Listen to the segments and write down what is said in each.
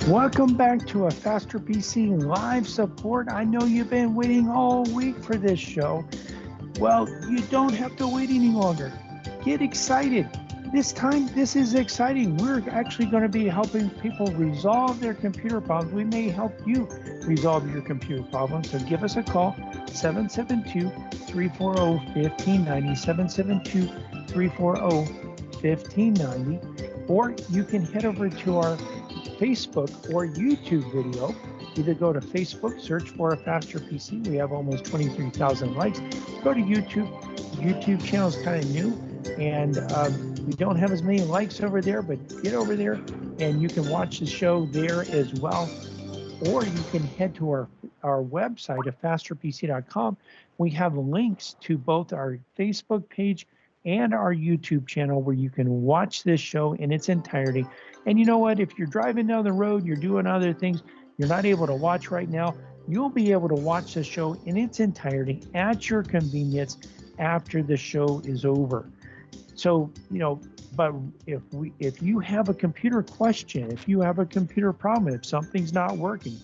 Welcome back to a Faster PC live support. I know you've been waiting all week for this show. Well, you don't have to wait any longer. Get excited. This time, this is exciting. We're actually going to be helping people resolve their computer problems. We may help you resolve your computer problems. So give us a call, 772 340 1590, 772 340 1590. Or you can head over to our Facebook or YouTube video. Either go to Facebook, search for a Faster PC. We have almost 23,000 likes. Go to YouTube. YouTube channel is kind of new, and we don't have as many likes over there, but get over there and you can watch the show there as well. Or you can head to our website at fasterpc.com. We have links to both our Facebook page and our YouTube channel where you can watch this show in its entirety. And you know what? If you're driving down the road, you're doing other things, you're not able to watch right now, you'll be able to watch the show in its entirety at your convenience after the show is over. So, but if you have a computer question, if you have a computer problem, if something's not working,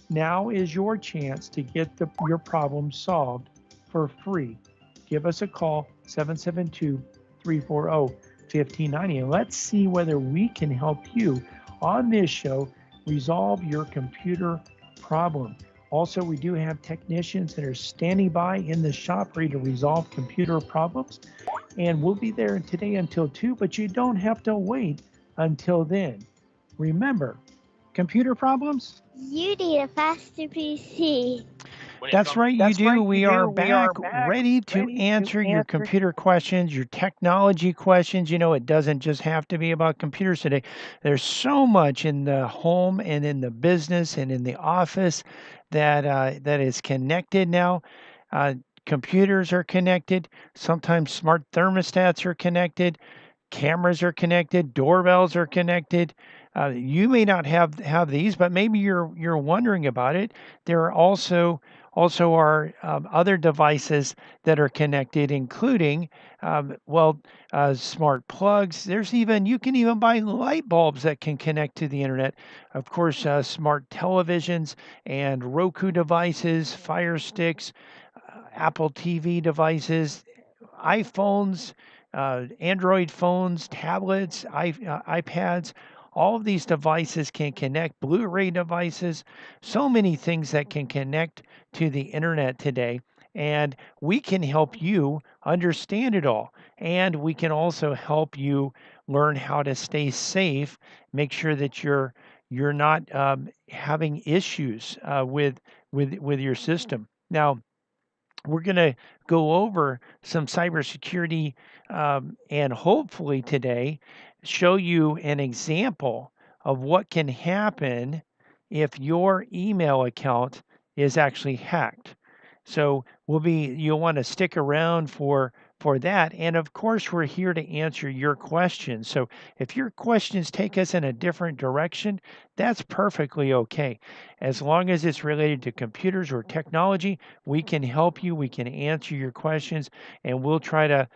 now is your chance to get your problem solved for free. Give us a call, 772 340 1590, and let's see whether we can help you on this show resolve your computer problem. Also, we do have technicians that are standing by in the shop ready to resolve computer problems, and we'll be there today until 2, but you don't have to wait until then. Remember, computer problems? You need a faster PC. That's right, you do. We are back ready to answer your computer questions, your technology questions. It doesn't just have to be about computers today. There's so much in the home and in the business and in the office that is connected now. Computers are connected. Sometimes smart thermostats are connected. Cameras are connected. Doorbells are connected. You may not have these, but maybe you're wondering about it. There are also are other devices that are connected, including smart plugs. You can even buy light bulbs that can connect to the internet. Of course, smart televisions and Roku devices, Fire Sticks, Apple TV devices, iPhones, Android phones, tablets, iPads. All of these devices can connect, Blu-ray devices, so many things that can connect to the internet today. And we can help you understand it all. And we can also help you learn how to stay safe, make sure that you're not having issues with your system. Now, we're going to go over some cybersecurity and hopefully today show you an example of what can happen if your email account is actually hacked. So you'll want to stick around for that. And of course, we're here to answer your questions. So if your questions take us in a different direction, that's perfectly okay. As long as it's related to computers or technology, we can help you, we can answer your questions, and we'll try to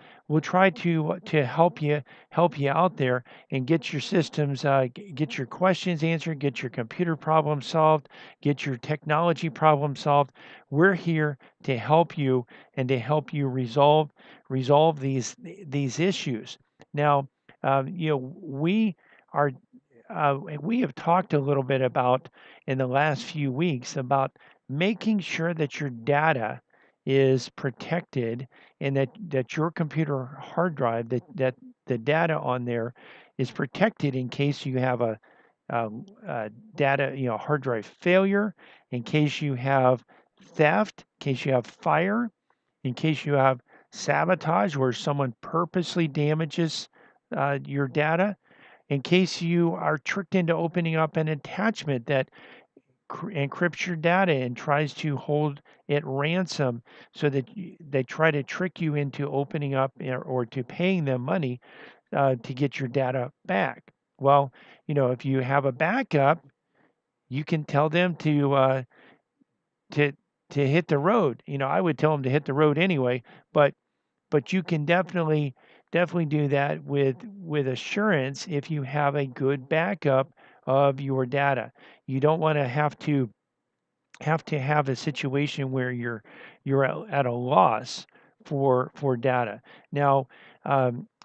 help you out there and get your systems get your questions answered, get your computer problem solved, get your technology problem solved. We're here to help you and to help you resolve these issues. Now, are we have talked a little bit about in the last few weeks about making sure that your data is protected and that your computer hard drive that the data on there is protected in case you have a data hard drive failure, in case you have theft, in case you have fire, in case you have sabotage where someone purposely damages your data, in case you are tricked into opening up an attachment that encrypts your data and tries to hold it ransom so that they try to trick you into opening up or to paying them money to get your data back. Well, if you have a backup, you can tell them to to hit the road. I would tell them to hit the road anyway, but you can definitely do that with assurance if you have a good backup of your data. You don't want to have a situation where you're at a loss for data. Now,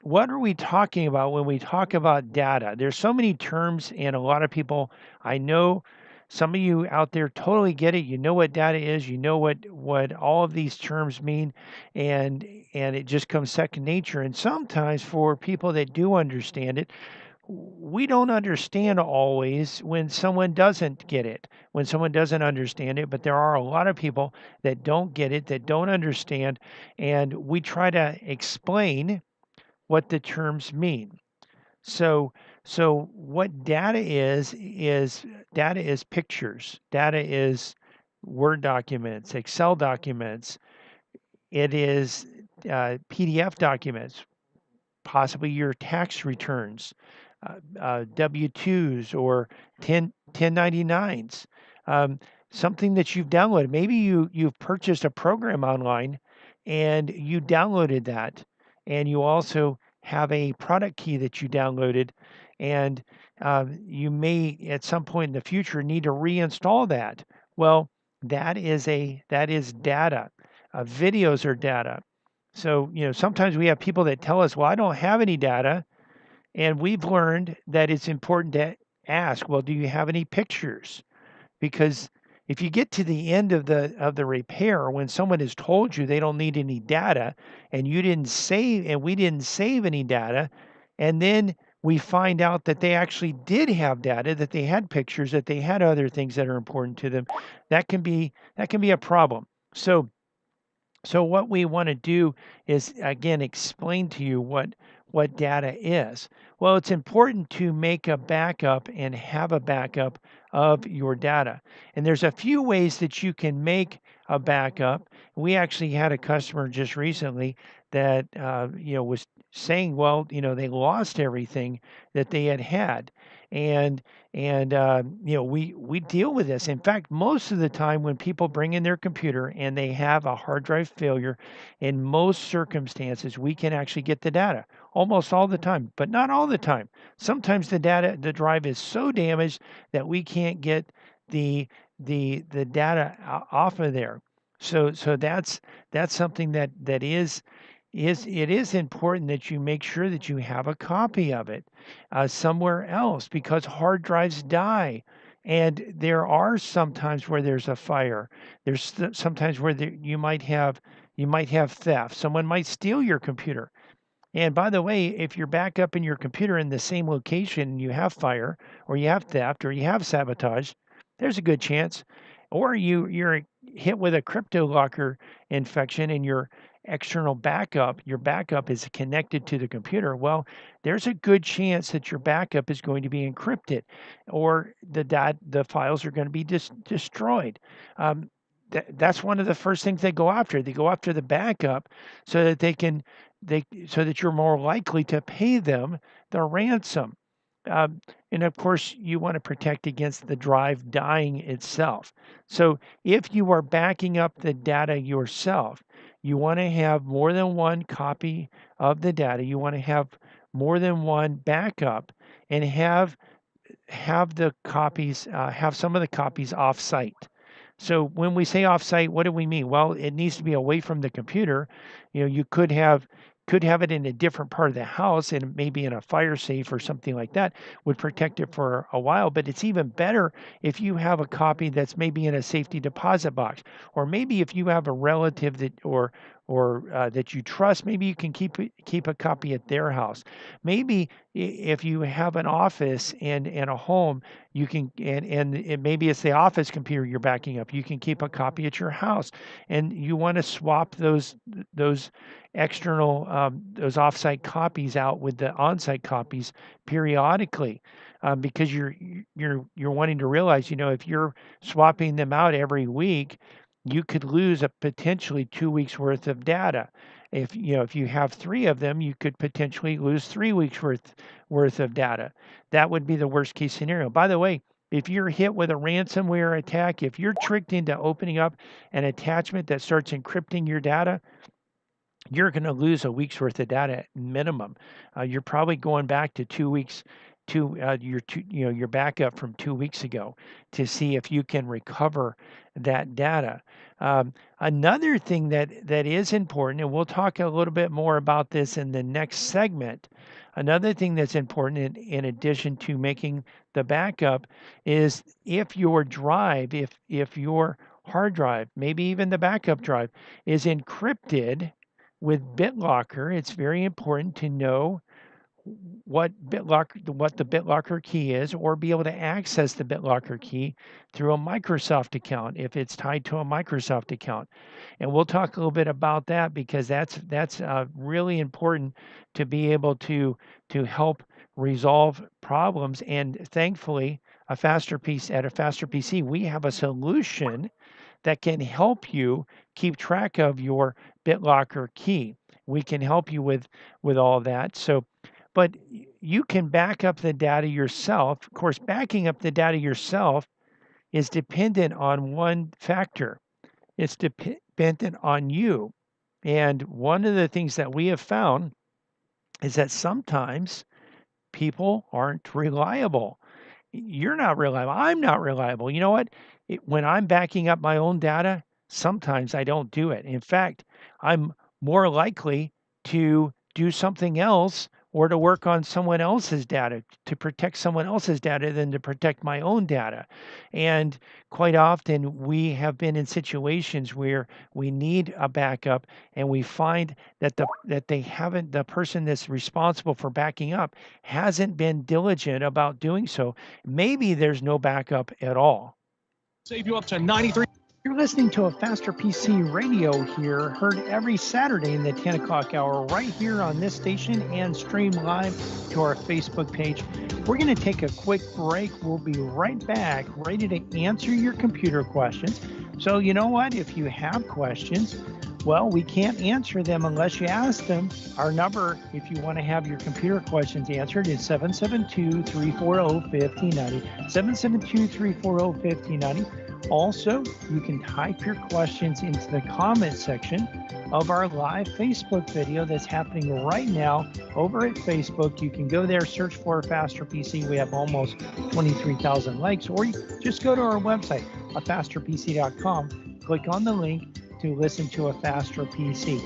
what are we talking about when we talk about data? There's so many terms, and a lot of people, I know some of you out there totally get it. You know what data is. You know what all of these terms mean, and it just comes second nature. And sometimes for people that do understand it, we don't understand always when someone doesn't get it, when someone doesn't understand it, but there are a lot of people that don't get it, that don't understand, and we try to explain what the terms mean. So, so what data is pictures, data is Word documents, Excel documents, it is PDF documents, possibly your tax returns, W-2s or 1099s, um, something that you've downloaded. Maybe you've purchased a program online and you downloaded that, and you also have a product key that you downloaded, and you may at some point in the future need to reinstall that. Well, that is data. Videos are data. So, sometimes we have people that tell us, well, I don't have any data. And we've learned that it's important to ask, well, do you have any pictures? Because if you get to the end of the repair when someone has told you they don't need any data and we didn't save any data, and then we find out that they actually did have data, that they had pictures, that they had other things that are important to them, that can be a problem. So what we want to do is again explain to you what data is. Well, it's important to make a backup and have a backup of your data. And there's a few ways that you can make a backup. We actually had a customer just recently that was saying, well, they lost everything that they had. And we deal with this. In fact, most of the time when people bring in their computer and they have a hard drive failure, in most circumstances, we can actually get the data almost all the time, but not all the time. Sometimes the drive is so damaged that we can't get the data off of there. So that's something that is important that you make sure that you have a copy of it somewhere else, because hard drives die. And there are sometimes where there's a fire. There's sometimes where you might have theft. Someone might steal your computer. And by the way, if you're back up in your computer in the same location and you have fire or you have theft or you have sabotage, there's a good chance. Or you're hit with a crypto locker infection and your backup is connected to the computer. Well, there's a good chance that your backup is going to be encrypted, or the files are going to be destroyed. Um, that's one of the first things they go after. They go after the backup so that so that you're more likely to pay them the ransom. And of course, you want to protect against the drive dying itself. So if you are backing up the data yourself, you want to have more than one copy of the data. You want to have more than one backup, and have the copies, have some of the copies off-site. So when we say off-site, what do we mean? Well, it needs to be away from the computer. You could have it in a different part of the house, and maybe in a fire safe or something like that would protect it for a while. But it's even better if you have a copy that's maybe in a safety deposit box, or maybe if you have a relative that you trust, maybe you can keep a copy at their house. Maybe if you have an office and a home, you can maybe it's the office computer you're backing up. You can keep a copy at your house, and you want to swap those external those offsite copies out with the onsite copies periodically, because you're wanting to realize, if you're swapping them out every week, you could lose a potentially 2 weeks worth of data. If you have three of them, you could potentially lose 3 weeks worth of data. That would be the worst case scenario. By the way, if you're hit with a ransomware attack, if you're tricked into opening up an attachment that starts encrypting your data, you're going to lose a week's worth of data minimum. You're probably going back to 2 weeks your backup from 2 weeks ago to see if you can recover that data. Another thing that is important, and we'll talk a little bit more about this in the next segment. Another thing that's important in addition to making the backup is if your drive, if your hard drive, maybe even the backup drive, is encrypted with BitLocker, it's very important to know what the BitLocker key is, or be able to access the BitLocker key through a Microsoft account if it's tied to a Microsoft account. And we'll talk a little bit about that because that's really important to be able to help resolve problems. And thankfully, at a Faster PC, we have a solution that can help you keep track of your BitLocker key. We can help you with all of that. So, but you can back up the data yourself. Of course, backing up the data yourself is dependent on one factor. It's dependent on you. And one of the things that we have found is that sometimes people aren't reliable. You're not reliable. I'm not reliable. You know what? When I'm backing up my own data, sometimes I don't do it. In fact, I'm more likely to do something else or to work on someone else's data, to protect someone else's data than to protect my own data. And quite often we have been in situations where we need a backup and we find that the person that's responsible for backing up hasn't been diligent about doing so. Maybe there's no backup at all. Save you up to 93. You're listening to a Faster PC radio here, heard every Saturday in the 10 o'clock hour right here on this station and stream live to our Facebook page. We're going to take a quick break. We'll be right back, ready to answer your computer questions. So you know what? If you have questions, well, we can't answer them unless you ask them. Our number, if you want to have your computer questions answered, is 772-340-1590, 772-340-1590. Also, you can type your questions into the comment section of our live Facebook video that's happening right now over at Facebook. You can go there, search for Faster PC. We have almost 23,000 likes, or you just go to our website, afasterpc.com, click on the link to listen to a Faster PC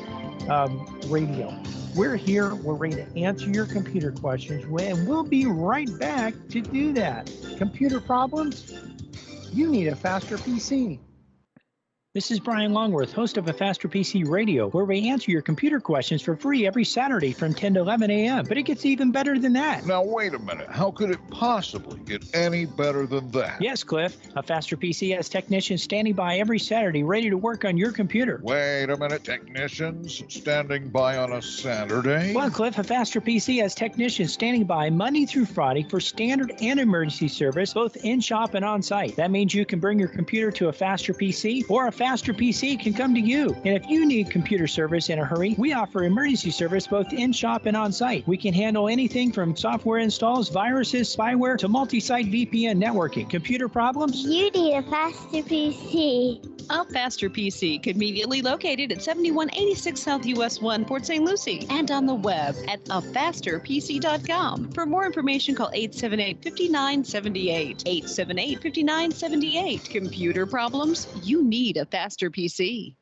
radio. We're here, we're ready to answer your computer questions, and we'll be right back to do that. Computer problems? You need a Faster PC. This is Brian Longworth, host of a Faster PC Radio, where we answer your computer questions for free every Saturday from 10 to 11 a.m. But it gets even better than that. Now, wait a minute. How could it possibly get any better than that? Yes, Cliff. A Faster PC has technicians standing by every Saturday ready to work on your computer. Wait a minute. Technicians standing by on a Saturday? Well, Cliff, a Faster PC has technicians standing by Monday through Friday for standard and emergency service, both in-shop and on-site. That means you can bring your computer to a Faster PC, or a Faster PC can come to you. And if you need computer service in a hurry, we offer emergency service both in-shop and on-site. We can handle anything from software installs, viruses, spyware, to multi-site VPN networking. Computer problems? You need a Faster PC. A Faster PC, conveniently located at 7186 South US 1, Port St. Lucie, and on the web at afasterpc.com. For more information, call 878-5978. 878-5978. Computer problems? You need a Faster PC.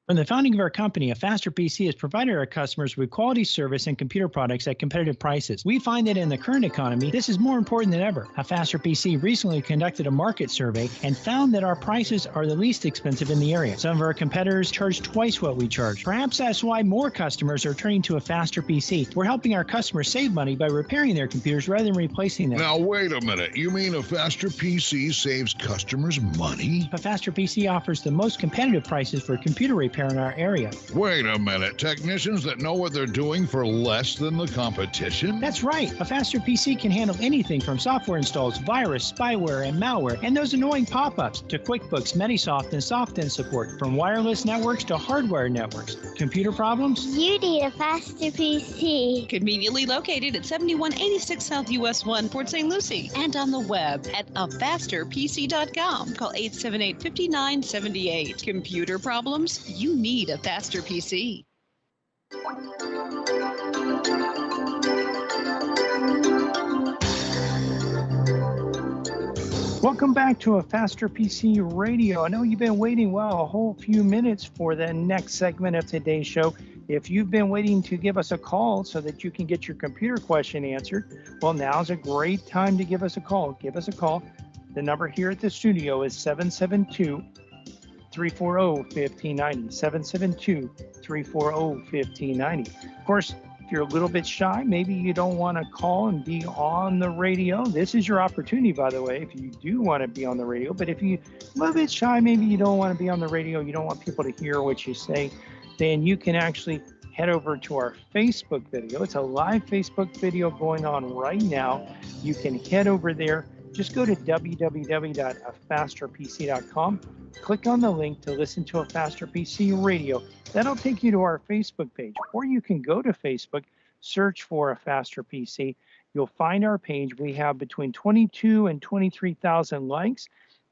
From the founding of our company, a Faster PC has provided our customers with quality service and computer products at competitive prices. We find that in the current economy, this is more important than ever. A Faster PC recently conducted a market survey and found that our prices are the least expensive in the area. Some of our competitors charge twice what we charge. Perhaps that's why more customers are turning to a Faster PC. We're helping our customers save money by repairing their computers rather than replacing them. Now, wait a minute. You mean a Faster PC saves customers money? A Faster PC offers the most competitive prices for computer repair in our area. Wait a minute. Technicians that know what they're doing for less than the competition? That's right. A Faster PC can handle anything from software installs, virus, spyware, and malware, and those annoying pop-ups, to QuickBooks, Metisoft, and SoftIn support, from wireless networks to hardware networks. Computer problems? You need a Faster PC. Conveniently located at 7186 South US 1, Port St. Lucie, and on the web at afasterpc.com. Call 878-5978. Computer problems? You need a Faster PC. Welcome back to a Faster PC Radio. I know you've been waiting, a whole few minutes for the next segment of today's show. If you've been waiting to give us a call so that you can get your computer question answered, well, now's a great time to give us a call. Give us a call. The number here at the studio is 772-340-1590, 772-340-1590. Of course, if you're a little bit shy, maybe you don't want to call and be on the radio. This is your opportunity, by the way, if you do want to be on the radio. But if you're a little bit shy, maybe you don't want to be on the radio, you don't want people to hear what you say, then you can actually head over to our Facebook video. It's a live Facebook video going on right now. You can head over there. Just go to www.afasterpc.com. Click on the link to listen to a Faster PC Radio. That'll take you to our Facebook page. Or you can go to Facebook, search for a Faster PC. You'll find our page. We have between 22 and 23,000 likes.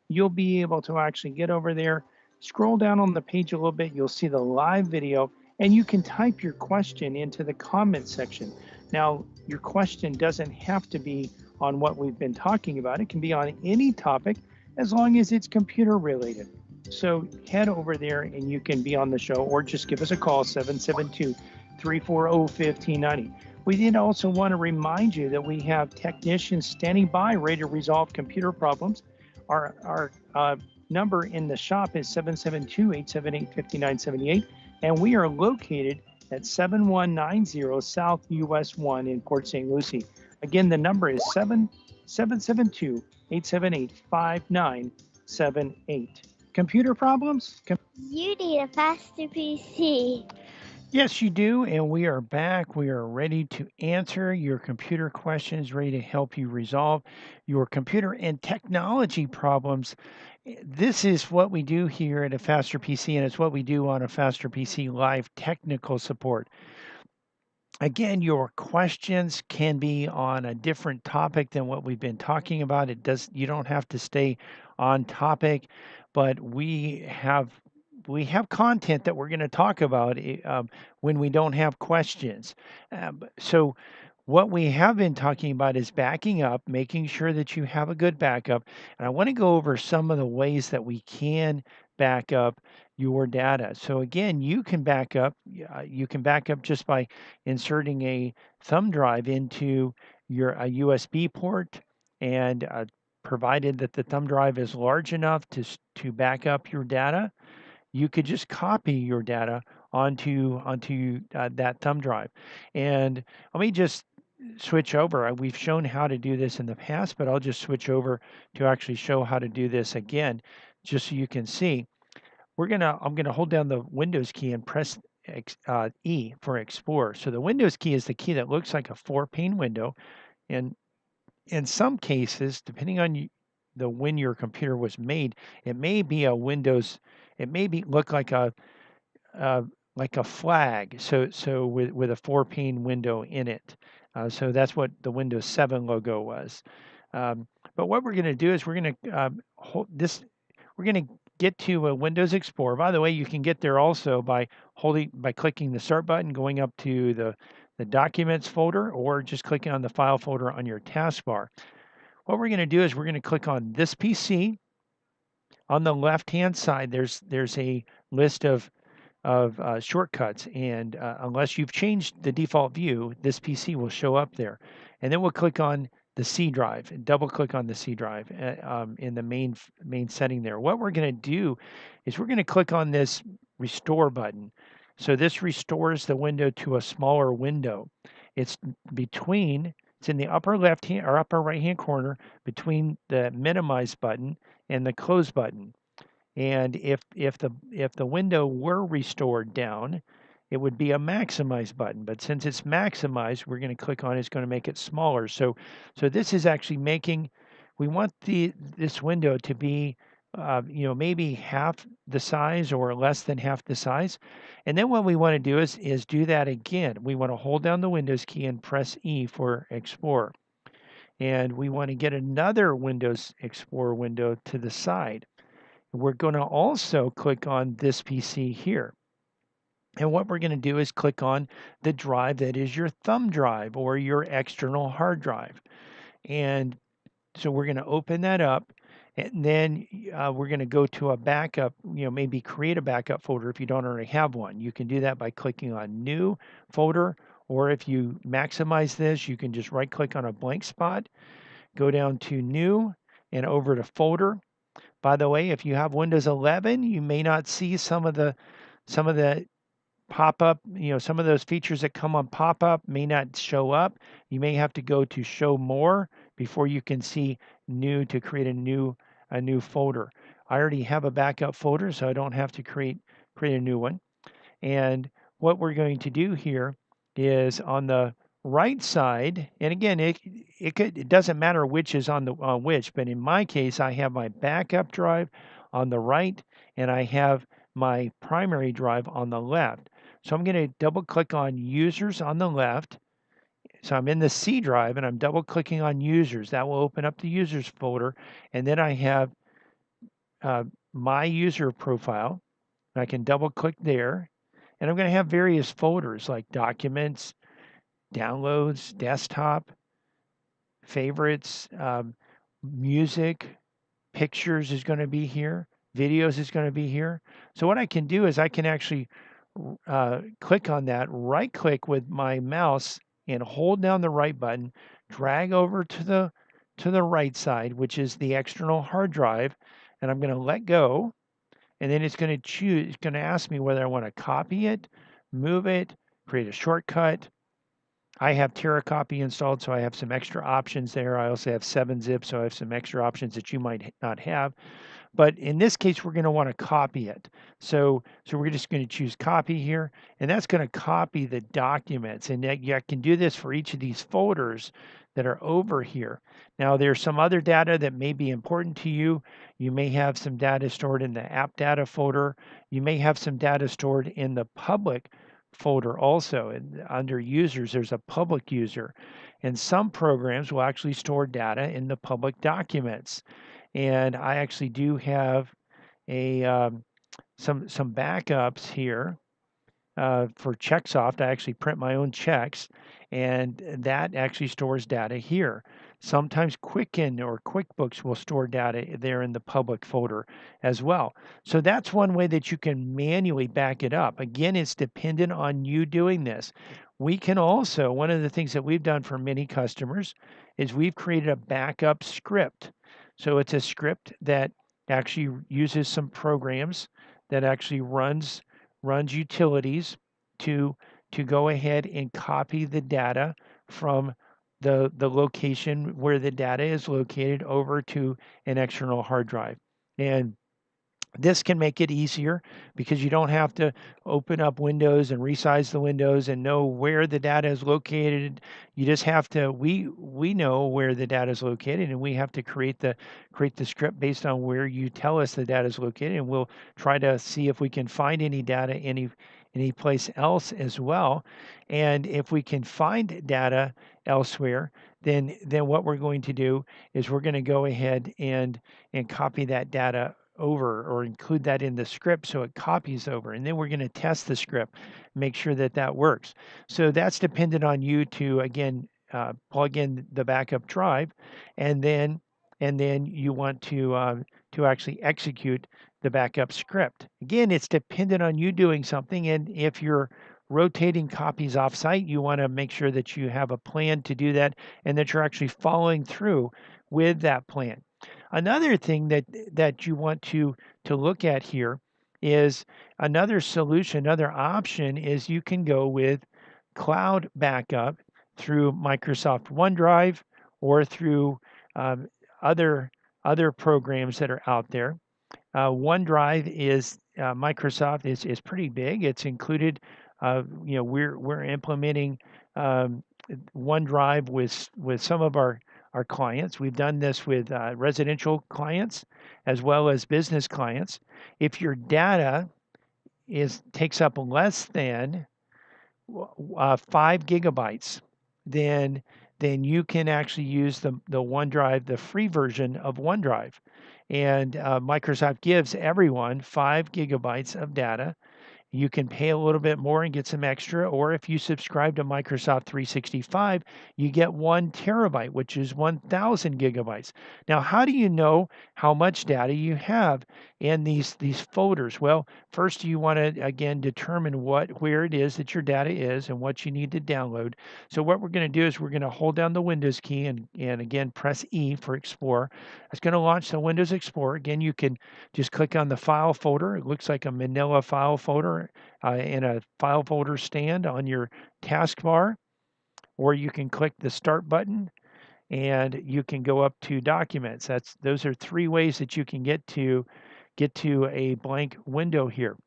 You'll be able to actually get over there, scroll down on the page a little bit. You'll see the live video, and you can type your question into the comment section. Now, your question doesn't have to be on what we've been talking about. It can be on any topic as long as it's computer related. So head over there and you can be on the show, or just give us a call, 772-340-1590. We did also want to remind you that we have technicians standing by ready to resolve computer problems. Our number in the shop is 772-878-5978, and we are located at 7190 South US 1 in Port St. Lucie. Again, the number is 772-878-5978. Computer problems? You need a faster PC. Yes, you do, and we are back. We are ready to answer your computer questions, ready to help you resolve your computer and technology problems. This is what we do here at a Faster PC, and it's what we do on a Faster PC Live technical support. Again, your questions can be on a different topic than what we've been talking about. You don't have to stay on topic, but we have content that we're going to talk about when we don't have questions. So what we have been talking about is backing up, making sure that you have a good backup. And I want to go over some of the ways that we can back up your data. So again, you can back up just by inserting a thumb drive into a USB port, and provided that the thumb drive is large enough to back up your data, you could just copy your data onto that thumb drive. And let me just switch over. We've shown how to do this in the past, but I'll just switch over to actually show how to do this again, just so you can see. I'm gonna hold down the Windows key and press E for Explorer. So the Windows key is the key that looks like a 4-pane window, and in some cases, depending on when your computer was made, it may be a Windows. It may look like a flag. So with a 4-pane window in it. So that's what the Windows 7 logo was. But what we're going to do is we're going to We're going to get to a Windows Explorer. By the way, you can get there also by clicking the Start button, going up to the Documents folder, or just clicking on the File folder on your taskbar. What we're going to do is we're going to click on this PC. On the left-hand side, there's a list of shortcuts, and unless you've changed the default view, this PC will show up there. And then we'll click on the C drive and double-click on the C drive in the main setting there. What we're going to do is we're going to click on this Restore button. So this restores the window to a smaller window. It's in the upper left-hand or upper right-hand corner between the Minimize button and the Close button. And if the window were restored down, it would be a Maximize button. But since it's maximized, we're going to click on it. It's going to make it smaller. So this is actually we want this window to be maybe half the size or less than half the size. And then what we want to do is do that again. We want to hold down the Windows key and press E for Explorer. And we want to get another Windows Explorer window to the side. We're going to also click on this PC here. And what we're going to do is click on the drive that is your thumb drive or your external hard drive. And so we're going to open that up. And then we're going to go to a backup, maybe create a backup folder if you don't already have one. You can do that by clicking on New Folder, or if you maximize this, you can just right click on a blank spot, go down to New and over to Folder. By the way, if you have Windows 11, you may not see some of the pop-up, some of those features that come on pop-up may not show up. You may have to go to Show More before you can see New to create a new folder. I already have a backup folder, so I don't have to create a new one. And what we're going to do here is on the right side, and again, it doesn't matter which is on which, but in my case, I have my backup drive on the right, and I have my primary drive on the left. So I'm going to double click on Users on the left. So I'm in the C drive, and I'm double clicking on Users. That will open up the Users folder, and then I have my user profile. I can double click there, and I'm going to have various folders like Documents, Downloads, Desktop, Favorites, Music, Pictures is going to be here, Videos is going to be here. So what I can do is I can actually click on that, right click with my mouse and hold down the right button, drag over to the right side, which is the external hard drive, and I'm going to let go. And then it's going to ask me whether I want to copy it, move it, create a shortcut. I have TerraCopy installed, so I have some extra options there. I also have 7-zip, so I have some extra options that you might not have. But in this case, we're going to want to copy it. So we're just going to choose copy here, and that's going to copy the documents. And you can do this for each of these folders that are over here. Now, there's some other data that may be important to you. You may have some data stored in the app data folder. You may have some data stored in the public folder also. And under users, there's a public user. And some programs will actually store data in the public documents. And I actually do have some backups here for Checksoft. I actually print my own checks, and that actually stores data here. Sometimes Quicken or QuickBooks will store data there in the public folder as well. So that's one way that you can manually back it up. Again, it's dependent on you doing this. We can also, one of the things that we've done for many customers is we've created a backup script. So it's a script that actually uses some programs that actually runs utilities to go ahead and copy the data from the location where the data is located over to an external hard drive. And this can make it easier because you don't have to open up Windows and resize the windows and know where the data is located. You just have to, we know where the data is located, and we have to create the script based on where you tell us the data is located, and we'll try to see if we can find any data any place else as well. And if we can find data elsewhere, then what we're going to do is we're going to go ahead and copy that data over, or include that in the script so it copies over, and then we're going to test the script, make sure that works. So that's dependent on you to, again, plug in the backup drive, and then you want to actually execute the backup script. Again, it's dependent on you doing something, and if you're rotating copies off-site, you want to make sure that you have a plan to do that and that you're actually following through with that plan. Another thing that you want to look at here is another solution, another option is you can go with cloud backup through Microsoft OneDrive or through other programs that are out there. OneDrive is Microsoft is pretty big. It's included. We're implementing OneDrive with some of our clients. We've done this with residential clients as well as business clients. If your data takes up less than 5 gigabytes, then you can actually use the OneDrive, the free version of OneDrive. And Microsoft gives everyone 5 gigabytes of data. You can pay a little bit more and get some extra, or if you subscribe to Microsoft 365, you get 1 terabyte, which is 1,000 gigabytes. Now, how do you know how much data you have in these folders? Well, first you want to again determine where it is that your data is and what you need to download. So what we're going to do is we're going to hold down the Windows key and again press E for Explorer. It's going to launch the Windows Explorer. Again, you can just click on the file folder. It looks like a manila file folder in a file folder stand on your taskbar, or you can click the start button and you can go up to documents. Those are 3 ways that you can get to a blank window here.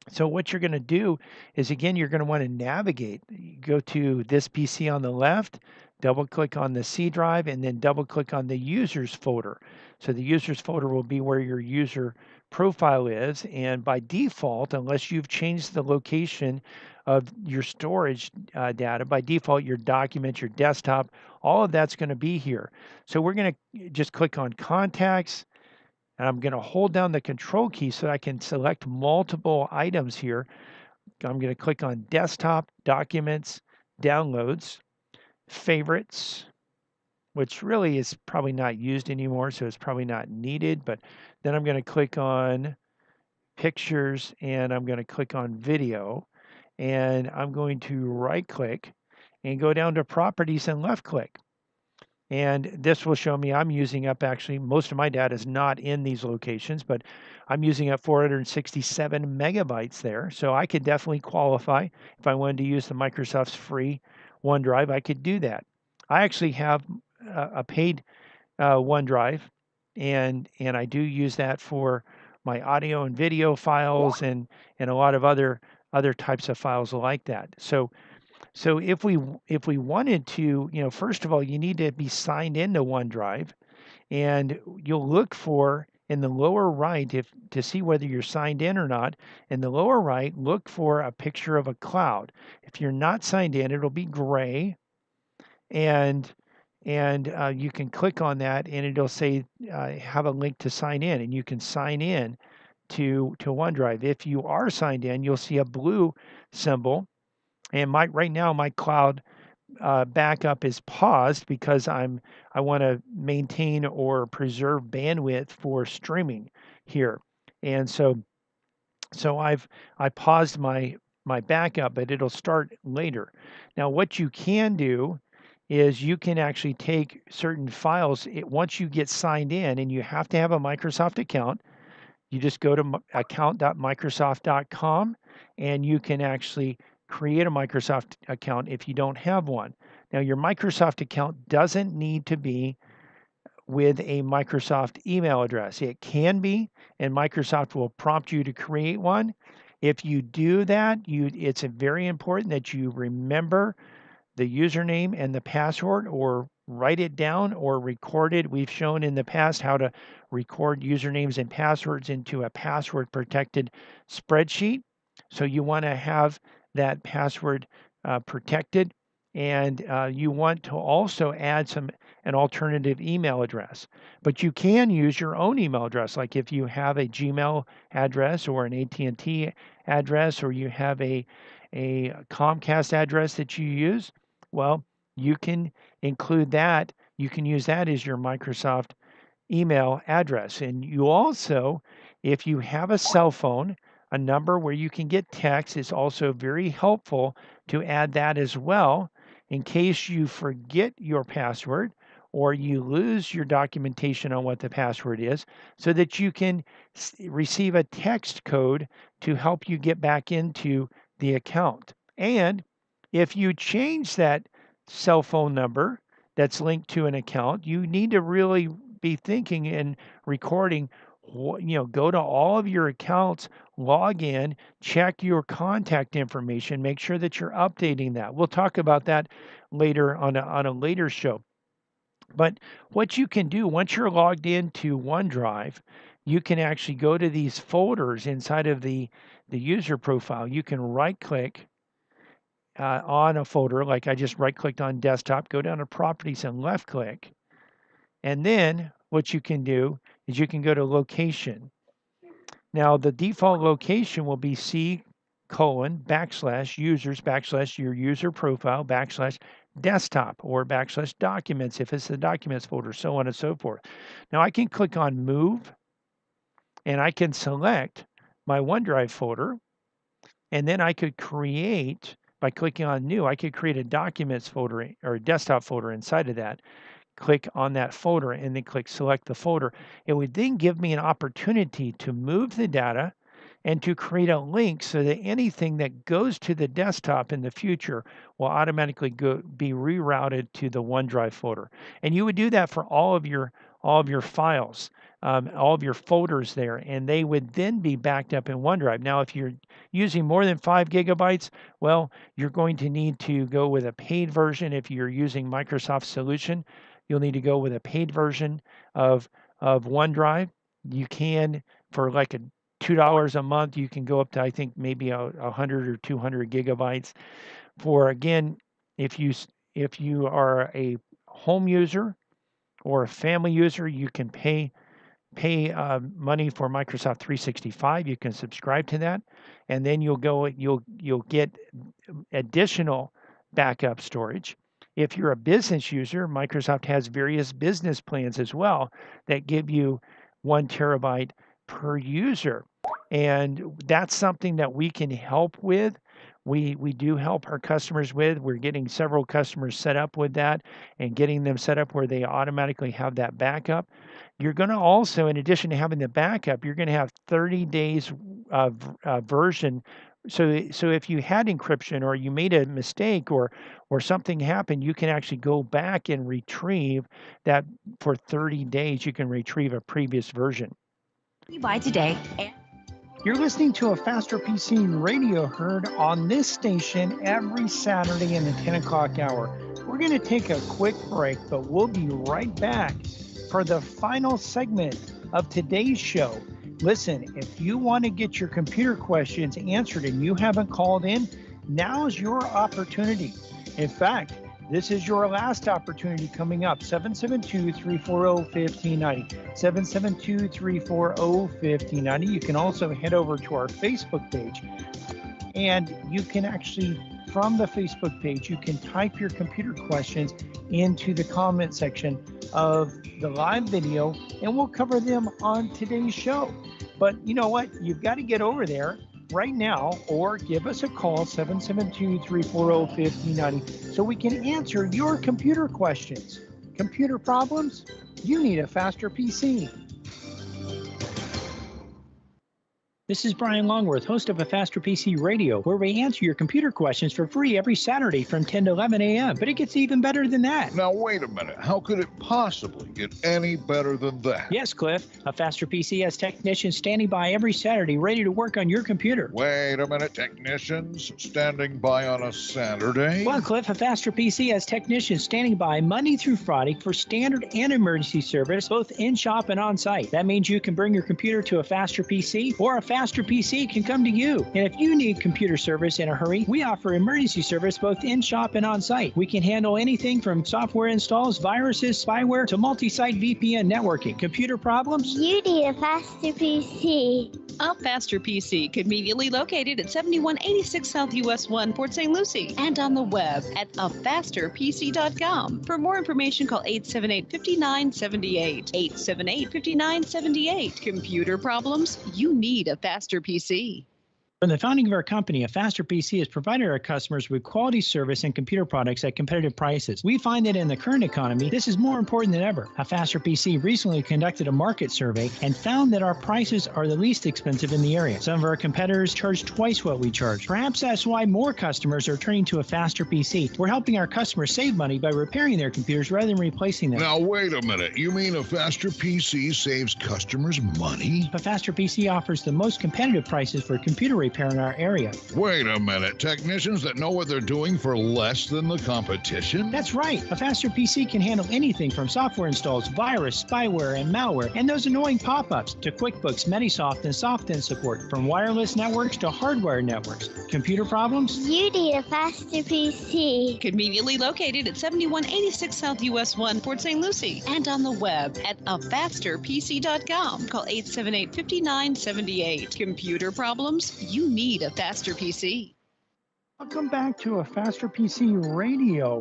So what you're going to do is, again, you're going to want to navigate. You go to this PC on the left, double click on the C drive, and then double click on the users folder. So the users folder will be where your user profile is. And by default, unless you've changed the location of your storage data, by default, your documents, your desktop, all of that's going to be here. So we're going to just click on contacts. And I'm going to hold down the control key so I can select multiple items here. I'm going to click on desktop, documents, downloads, favorites, which really is probably not used anymore, so it's probably not needed. But then I'm going to click on pictures and I'm going to click on video. And I'm going to right click and go down to properties and left click. And this will show me I'm using up, actually, most of my data is not in these locations, but I'm using up 467 megabytes there. So I could definitely qualify. If I wanted to use the Microsoft's free OneDrive, I could do that. I actually have a paid OneDrive, and I do use that for my audio and video files and a lot of other types of files like that. So if we wanted to, first of all, you need to be signed into OneDrive, and you'll look for in the lower right to see whether you're signed in or not. In the lower right, look for a picture of a cloud. If you're not signed in, it'll be gray, and you can click on that, and it'll say have a link to sign in, and you can sign in to OneDrive. If you are signed in, you'll see a blue symbol. And right now my cloud backup is paused because I want to maintain or preserve bandwidth for streaming here. And so I paused my backup, but it'll start later. Now what you can do is you can actually take certain files once you get signed in, and you have to have a Microsoft account. You just go to account.microsoft.com and you can actually create a Microsoft account if you don't have one. Now, your Microsoft account doesn't need to be with a Microsoft email address. It can be, and Microsoft will prompt you to create one. If you do that, it's very important that you remember the username and the password, or write it down or record it. We've shown in the past how to record usernames and passwords into a password protected spreadsheet. So you want to have that password protected, and you want to also add an alternative email address. But you can use your own email address, like if you have a Gmail address or an AT&T address, or you have a Comcast address that you use. Well, you can include that. You can use that as your Microsoft email address. And you also, if you have a cell phone, a number where you can get text, is also very helpful to add that as well, in case you forget your password or you lose your documentation on what the password is, so that you can receive a text code to help you get back into the account. And if you change that cell phone number that's linked to an account, you need to really be thinking and recording. Go to all of your accounts, log in, check your contact information, make sure that you're updating that. We'll talk about that later on a later show. But what you can do once you're logged into OneDrive, you can actually go to these folders inside of the user profile. You can right click on a folder, like I just right clicked on desktop, go down to properties and left click. And then what you can do is you can go to location. Now the default location will be C /users / your user profile / desktop or / documents if it's the documents folder, so on and so forth. Now I can click on move and I can select my OneDrive folder, and then I could create, by clicking on new, I could create a documents folder or a desktop folder inside of that. Click on that folder and then click select the folder. It would then give me an opportunity to move the data and to create a link so that anything that goes to the desktop in the future will automatically be rerouted to the OneDrive folder. And you would do that for all of your files, all of your folders there, and they would then be backed up in OneDrive. Now, if you're using more than 5 gigabytes, well, you're going to need to go with a paid version. If you're using Microsoft solution, you'll need to go with a paid version of OneDrive. You can, for like $2 a month, you can go up to, I think, maybe 100 or 200 gigabytes. For, again, if you are a home user or a family user, you can pay money for Microsoft 365. You can subscribe to that, and then you'll get additional backup storage. If you're a business user, Microsoft has various business plans as well that give you 1 terabyte per user. And that's something that we can help with. We do help our customers with. We're getting several customers set up with that and getting them set up where they automatically have that backup. You're going to also, in addition to having the backup, you're going to have 30 days of version. So if you had encryption or you made a mistake or something happened, you can actually go back and retrieve that for 30 days. You can retrieve a previous version. You buy today. You're listening to a Faster PC radio heard on this station every Saturday in the 10 o'clock hour. We're going to take a quick break, but we'll be right back for the final segment of today's show. Listen, if you want to get your computer questions answered and you haven't called in, now's your opportunity. In fact, this is your last opportunity coming up, 772-340-1590, 772-340-1590. You can also head over to our Facebook page, and you can actually, from the Facebook page, you can type your computer questions into the comment section of the live video, and we'll cover them on today's show. But you know what? You've got to get over there right now or give us a call, 772-340-1590, so we can answer your computer questions. Computer problems? You need a Faster PC. This is Brian Longworth, host of A Faster PC Radio, where we answer your computer questions for free every Saturday from 10 to 11 a.m. But it gets even better than that. Now, wait a minute. How could it possibly get any better than that? Yes, Cliff. A Faster PC has technicians standing by every Saturday ready to work on your computer. Wait a minute. Technicians standing by on a Saturday? Well, Cliff, A Faster PC has technicians standing by Monday through Friday for standard and emergency service, both in-shop and on-site. That means you can bring your computer to A Faster PC, or A Faster PC can come to you. And if you need computer service in a hurry, we offer emergency service both in-shop and on-site. We can handle anything from software installs, viruses, spyware, to multi-site VPN networking. Computer problems? You need a Faster PC. A Faster PC, conveniently located at 7186 South US 1, Port St. Lucie, and on the web at afasterpc.com. For more information, call 878-5978. 878-5978. Computer problems? You need a Faster PC. From the founding of our company, A Faster PC has provided our customers with quality service and computer products at competitive prices. We find that in the current economy, this is more important than ever. A Faster PC recently conducted a market survey and found that our prices are the least expensive in the area. Some of our competitors charge twice what we charge. Perhaps that's why more customers are turning to A Faster PC. We're helping our customers save money by repairing their computers rather than replacing them. Now, wait a minute. You mean A Faster PC saves customers money? A Faster PC offers the most competitive prices for computer repair in our area. Wait a minute. Technicians that know what they're doing for less than the competition? That's right. A Faster PC can handle anything from software installs, virus, spyware, and malware, and those annoying pop-ups, to QuickBooks, Metisoft, and SoftIn support, from wireless networks to hardware networks. Computer problems? You need a Faster PC. Conveniently located at 7186 South US 1, Port St. Lucie, and on the web at afasterpc.com. Call 878-5978. Computer problems? You you need a faster PC. Welcome back to A Faster PC Radio.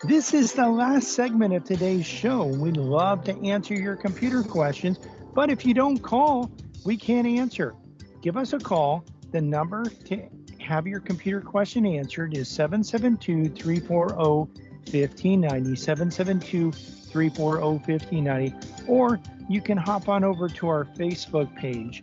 This is the last segment of today's show. We'd love to answer your computer questions, but if you don't call, we can't answer. Give us a call. The number to have your computer question answered is 772-340-1590, 772-340-1590, or you can hop on over to our Facebook page,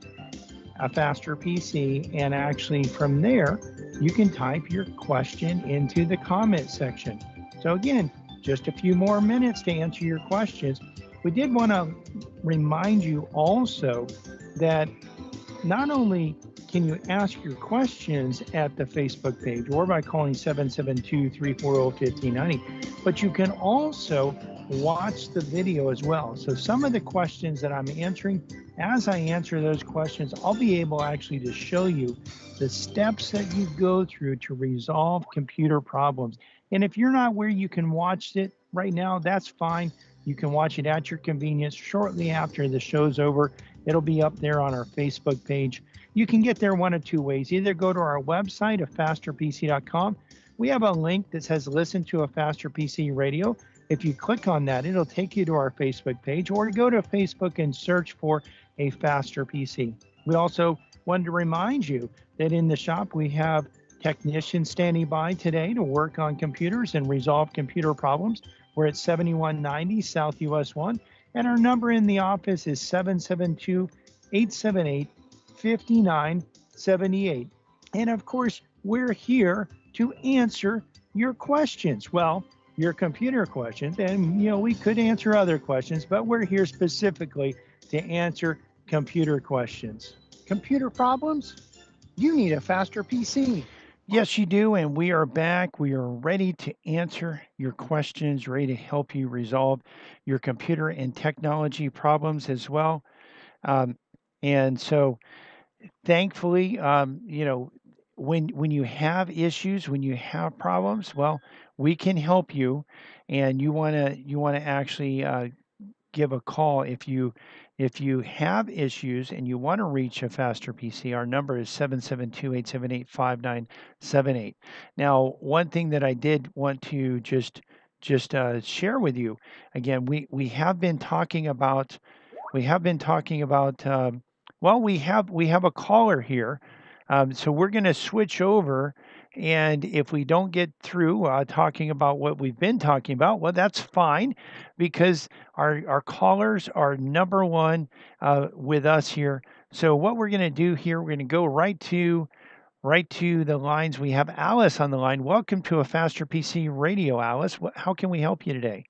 A Faster PC, and actually from there, you can type your question into the comment section. So again, just a few more minutes to answer your questions. We did want to remind you also that not only can you ask your questions at the Facebook page or by calling 772-340-1590, but you can also watch the video as well. So some of the questions that I'm answering, as I answer those questions, I'll be able actually to show you the steps that you go through to resolve computer problems. And if you're not where you can watch it right now, that's fine. You can watch it at your convenience shortly after the show's over. It'll be up there on our Facebook page. You can get there one of two ways. Either go to our website, afasterpc.com. We have a link that says listen to A Faster PC Radio. If you click on that, it'll take you to our Facebook page, or go to Facebook and search for A Faster PC. We also wanted to remind you that in the shop, we have technicians standing by today to work on computers and resolve computer problems. We're at 7190 South US 1, and our number in the office is 772-878-5978. And of course, we're here to answer your questions. Well, your computer questions, and we could answer other questions, but we're here specifically to answer computer questions. Computer problems? You need a faster PC. Yes, you do, and we are back. We are ready to answer your questions, ready to help you resolve your computer and technology problems as well. And so, thankfully, when you have issues, when you have problems, well, we can help you, and you want to actually give a call if you have issues and you want to reach A Faster PC. Our number is 772-878-5978. Now, one thing that I did want to just share with you again, we have been talking about we have a caller here. So we're going to switch over, and if we don't get through talking about what we've been talking about, well, that's fine, because our callers are number one with us here. So what we're going to do here, we're going to go right to the lines. We have Alice on the line. Welcome to A Faster PC Radio, Alice. How can we help you today?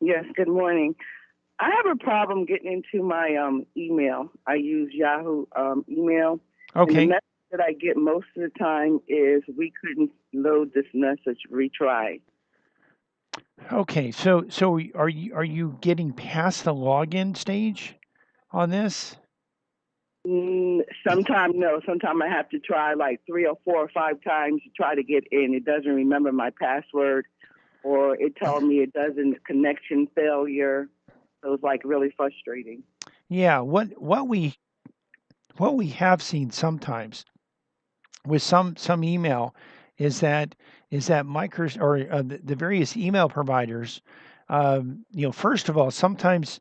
Yes, good morning. I have a problem getting into my email. I use Yahoo email. Okay. And the message that I get most of the time is, we couldn't load this message, retry. Okay, so are you getting past the login stage on this? Sometimes no. Sometimes I have to try like 3 or 4 or 5 times to try to get in. It doesn't remember my password, or it tells me it doesn't, connection failure. So it's like really frustrating. Yeah, what we have seen sometimes with some email is that Microsoft or the various email providers, first of all, sometimes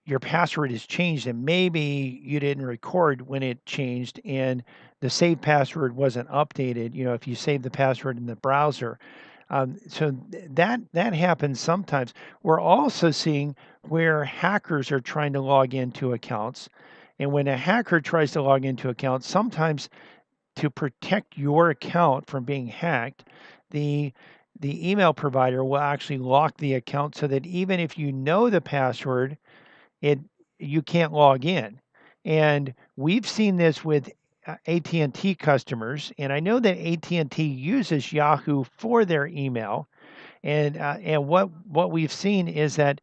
your password is changed, and maybe you didn't record when it changed, and the saved password wasn't updated. If you save the password in the browser. So that happens sometimes. We're also seeing where hackers are trying to log into accounts. And when a hacker tries to log into accounts, sometimes to protect your account from being hacked, the email provider will actually lock the account so that even if you know the password, you can't log in. And we've seen this with AT&T customers, and I know that AT&T uses Yahoo for their email, and what we've seen is that,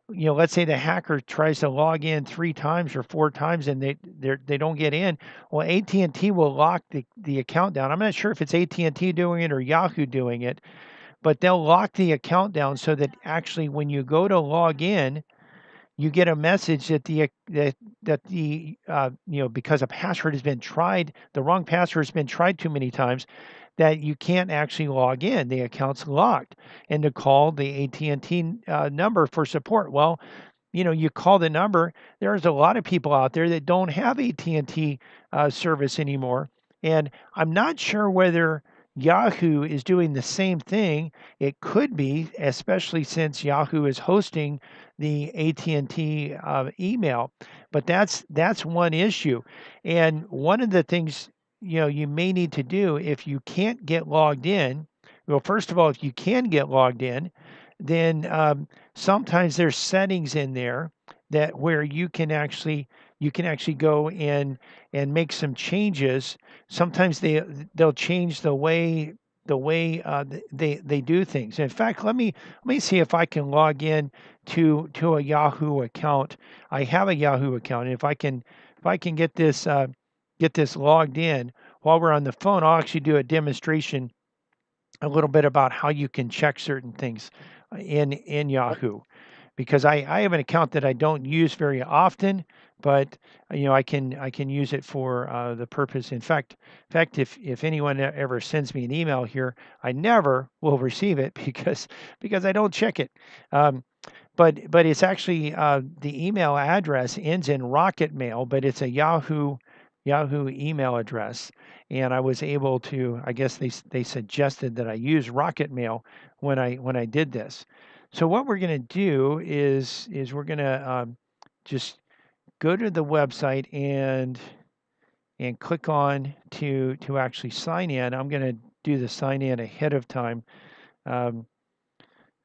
let's say the hacker tries to log in 3 times or 4 times and they don't get in. Well, AT&T will lock the account down. I'm not sure if it's AT&T doing it or Yahoo doing it, but they'll lock the account down so that actually when you go to log in, you get a message that because a password has been tried, the wrong password has been tried too many times, that you can't actually log in. The account's locked, and to call the AT&T number for support. Well, you call the number. There's a lot of people out there that don't have AT&T service anymore, and I'm not sure whether Yahoo is doing the same thing. It could be, especially since Yahoo is hosting the AT&T email. But that's one issue, and one of the things you may need to do if you can't get logged in. Well, first of all, if you can get logged in, then sometimes there's settings in there that where you can actually go in and make some changes. Sometimes they'll change the way they do things. In fact, let me see if I can log in to a Yahoo account. I have a Yahoo account, and if I can get this logged in while we're on the phone, I'll actually do a demonstration a little bit about how you can check certain things in Yahoo, because I have an account that I don't use very often, but I can use it for the purpose. In fact, if anyone ever sends me an email here, I never will receive it because I don't check it. Um, but it's actually the email address ends in Rocket Mail, but it's a Yahoo email address, and I was able to. I guess they suggested that I use Rocket Mail when I did this. So what we're going to do is we're going to just go to the website and click on to actually sign in. I'm going to do the sign in ahead of time, um,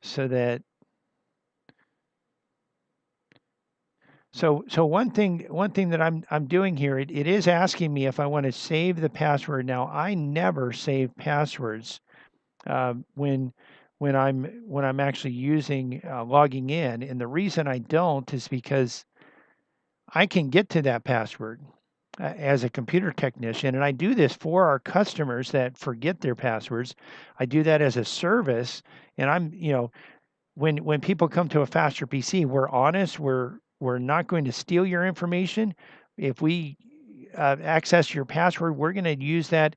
so that so one thing that I'm doing here, it is asking me if I want to save the password. Now I never save passwords when when I'm actually using logging in, and the reason I don't is because I can get to that password as a computer technician, and I do this for our customers that forget their passwords. I do that as a service, and when people come to a Faster PC, we're honest. We're not going to steal your information. If we access your password, we're going to use that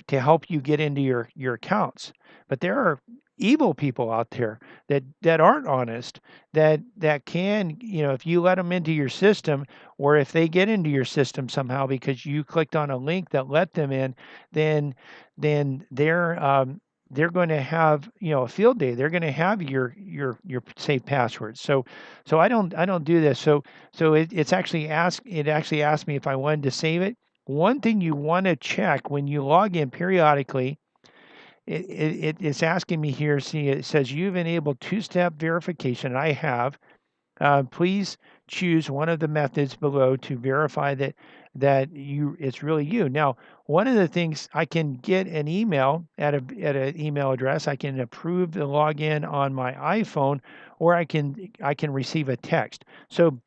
to help you get into your accounts. But there are evil people out there that aren't honest, that can, if you let them into your system, or if they get into your system somehow because you clicked on a link that let them in, then they're going to have a field day. They're going to have your safe passwords. So I don't do this. So it actually asked me if I wanted to save it. One thing you want to check when you log in periodically, it's asking me here. See, it says you've enabled two-step verification. I have. Please choose one of the methods below to verify that it's really you. Now, one of the things, I can get an email at an email address. I can approve the login on my iPhone, or I can receive a text. So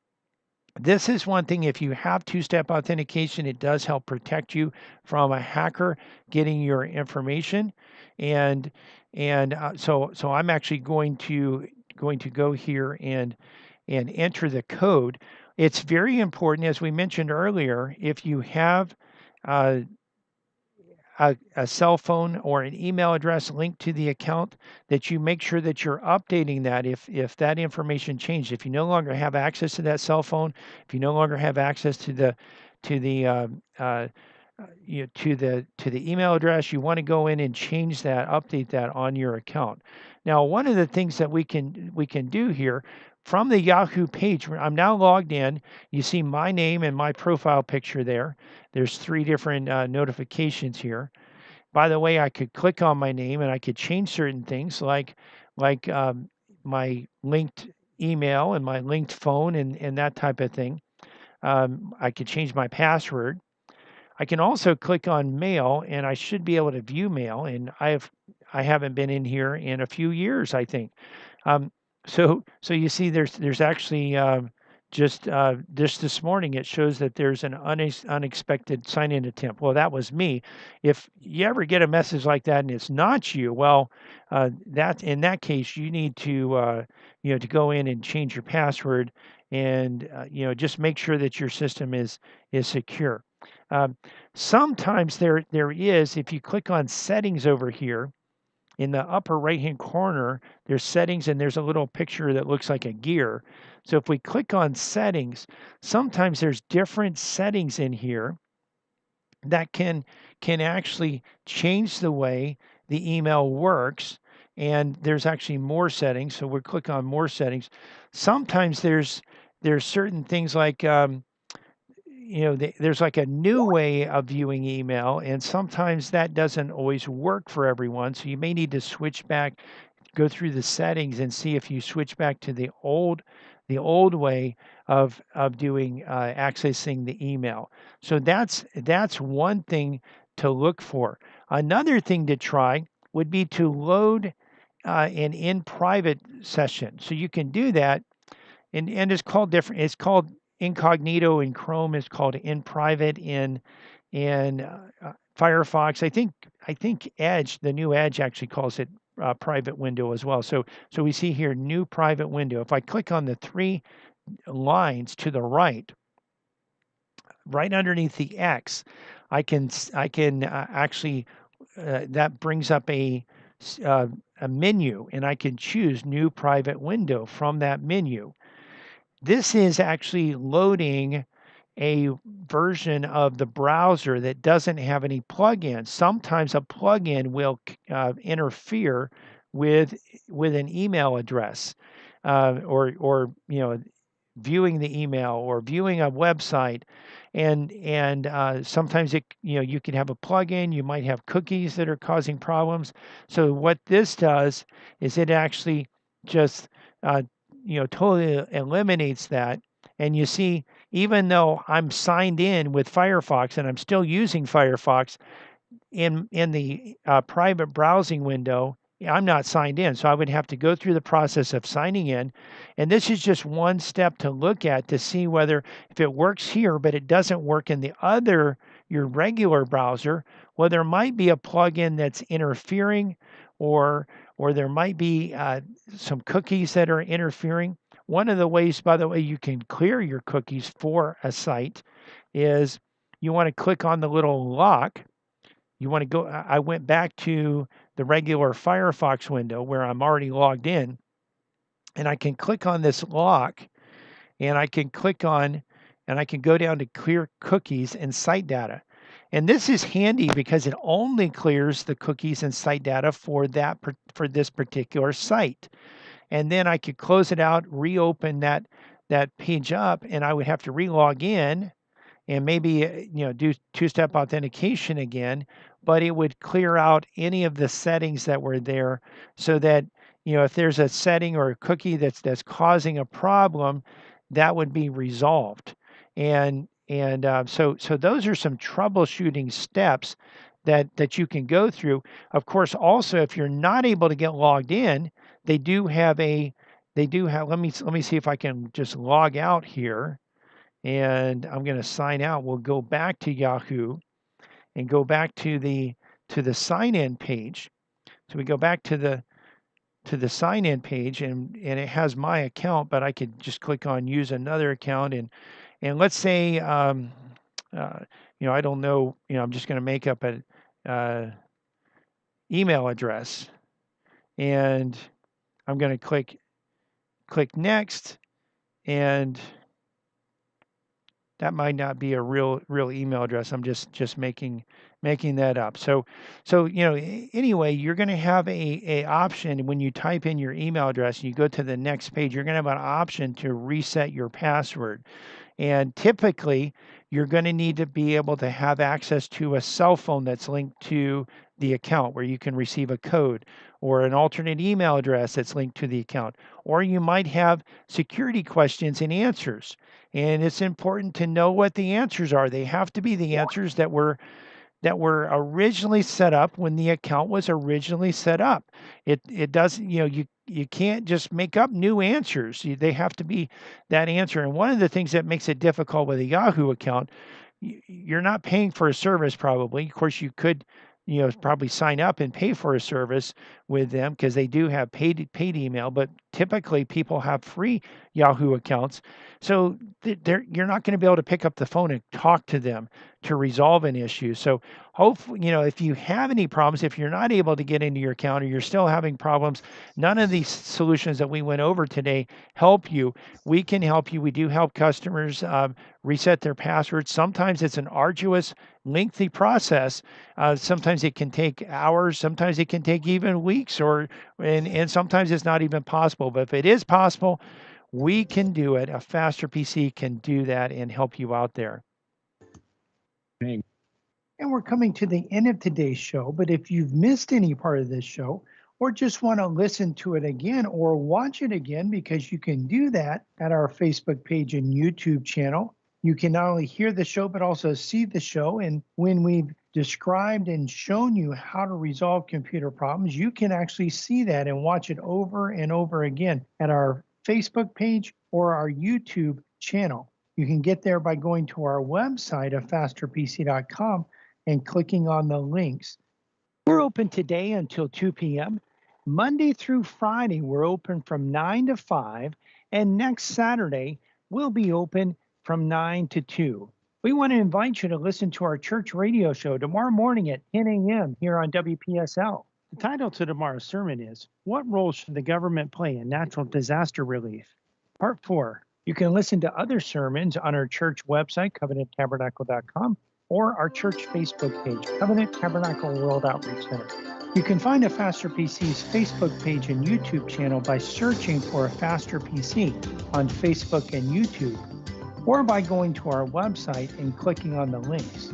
this is one thing. If you have two-step authentication, it does help protect you from a hacker getting your information. And so I'm actually going to go here and enter the code. It's very important, as we mentioned earlier, if you have uh, a cell phone or an email address linked to the account, that you make sure that you're updating that if that information changed. If you no longer have access to that cell phone, if you no longer have access to the to the email address, you want to go in and change that, update that on your account. Now, one of the things that we can do here from the Yahoo page, I'm now logged in. You see my name and my profile picture there. There's three different notifications here. By the way, I could click on my name and I could change certain things, like my linked email and my linked phone and that type of thing. I could change my password. I can also click on mail, and I should be able to view mail. And I haven't been in here in a few years, I think. Um, so you see, there's actually just this morning, it shows that there's an unexpected sign-in attempt. Well, that was me. If you ever get a message like that and it's not you, well, that in that case, you need to to go in and change your password and just make sure that your system is secure. Um, Sometimes there is, if you click on settings over here in the upper right hand corner, there's settings and there's a little picture that looks like a gear. So if we click on settings, sometimes there's different settings in here that can actually change the way the email works. And there's actually more settings. So we'll click on more settings. Sometimes there's certain things like there's like a new way of viewing email, and sometimes that doesn't always work for everyone. So you may need to switch back, go through the settings, and see if you switch back to the old way of doing accessing the email. So that's one thing to look for. Another thing to try would be to load an in private session. So you can do that, and it's called different. It's called incognito in Chrome. Is called in private in Firefox. I think Edge, the new Edge, actually calls it private window as well. So we see here new private window. If I click on the three lines to the right underneath the X, I can actually that brings up a menu, and I can choose new private window from that menu. This is actually loading a version of the browser that doesn't have any plugins. Sometimes a plugin will interfere with an email address, or viewing the email or viewing a website, and sometimes you can have a plugin. You might have cookies that are causing problems. So what this does is it actually just totally eliminates that. And you see, even though I'm signed in with Firefox and I'm still using Firefox in the private browsing window, I'm not signed in. So I would have to go through the process of signing in. And this is just one step to look at to see whether, if it works here, but it doesn't work in your regular browser, well, there might be a plugin that's interfering, or there might be some cookies that are interfering. One of the ways, by the way, you can clear your cookies for a site is you want to click on the little lock. You want to go, I went back to the regular Firefox window where I'm already logged in, and I can click on this lock, and I can go down to clear cookies and site data. And this is handy because it only clears the cookies and site data for this particular site. And then I could close it out, reopen that page up, and I would have to re-log in and maybe do two-step authentication again, but it would clear out any of the settings that were there, so that if there's a setting or a cookie that's causing a problem, that would be resolved. And so those are some troubleshooting steps that you can go through. Of course, also, if you're not able to get logged in, they do have let me see if I can just log out here, and I'm going to sign out. We'll go back to Yahoo and go back to the sign in page. So we go back to the sign in page, and it has my account, but I could just click on use another account, and let's say I don't know, I'm just going to make up an email address, and I'm going to click next, and that might not be a real email address. I'm just making that up. So anyway, you're going to have a option when you type in your email address and you go to the next page. You're going to have an option to reset your password, and typically you're going to need to be able to have access to a cell phone that's linked to the account, where you can receive a code, or an alternate email address that's linked to the account, or you might have security questions and answers. And it's important to know what the answers are. They have to be the answers that were originally set up when the account was originally set up. It doesn't, you can't just make up new answers. They have to be that answer. And one of the things that makes it difficult with a Yahoo account, you're not paying for a service probably. Of course, you could probably sign up and pay for a service with them, because they do have paid email, but typically people have free Yahoo accounts. So you're not going to be able to pick up the phone and talk to them to resolve an issue. So hopefully, if you have any problems, if you're not able to get into your account or you're still having problems, none of these solutions that we went over today help you. We can help you. We do help customers reset their passwords. Sometimes it's an arduous, lengthy process. Sometimes it can take hours. Sometimes it can take even weeks, and sometimes it's not even possible. But if it is possible, we can do it. A Faster PC can do that and help you out there. Thanks. And we're coming to the end of today's show. But if you've missed any part of this show, or just want to listen to it again or watch it again, because you can do that at our Facebook page and YouTube channel. You can not only hear the show, but also see the show. And when we've described and shown you how to resolve computer problems, you can actually see that and watch it over and over again at our Facebook page or our YouTube channel. You can get there by going to our website at fasterpc.com and clicking on the links. We're open today until 2 p.m. Monday through Friday, we're open from 9 to 5. And next Saturday, we'll be open from 9 to 2. We want to invite you to listen to our church radio show tomorrow morning at 10 a.m. here on WPSL. The title to tomorrow's sermon is, What Role Should the Government Play in Natural Disaster Relief? Part 4. You can listen to other sermons on our church website, covenanttabernacle.com, or our church Facebook page, Covenant Tabernacle World Outreach Center. You can find a Faster PC's Facebook page and YouTube channel by searching for a Faster PC on Facebook and YouTube, or by going to our website and clicking on the links.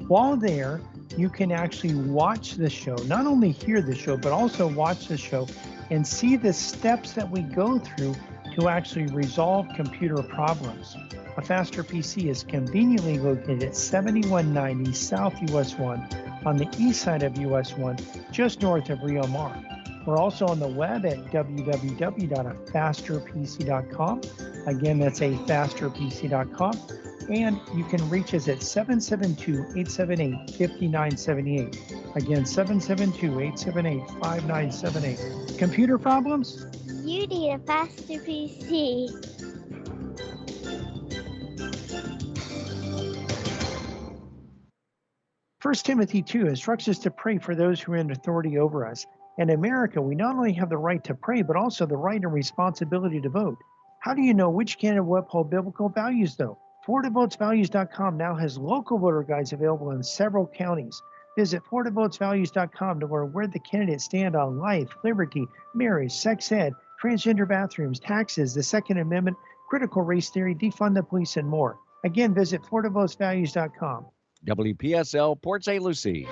While there, you can actually watch the show, not only hear the show, but also watch the show and see the steps that we go through to actually resolve computer problems. A Faster PC is conveniently located at 7190 South US 1 on the east side of US 1, just north of Rio Mar. We're also on the web at www.afasterpc.com. Again, that's afasterpc.com. And you can reach us at 772-878-5978. Again, 772-878-5978. Computer problems? You need a Faster PC. First Timothy 2 instructs us to pray for those who are in authority over us. In America, we not only have the right to pray, but also the right and responsibility to vote. How do you know which candidate will uphold biblical values, though? FloridaVotesValues.com now has local voter guides available in several counties. Visit FloridaVotesValues.com to learn where the candidates stand on life, liberty, marriage, sex ed, transgender bathrooms, taxes, the Second Amendment, critical race theory, defund the police, and more. Again, visit FloridaVotesValues.com. WPSL Port St. Lucie.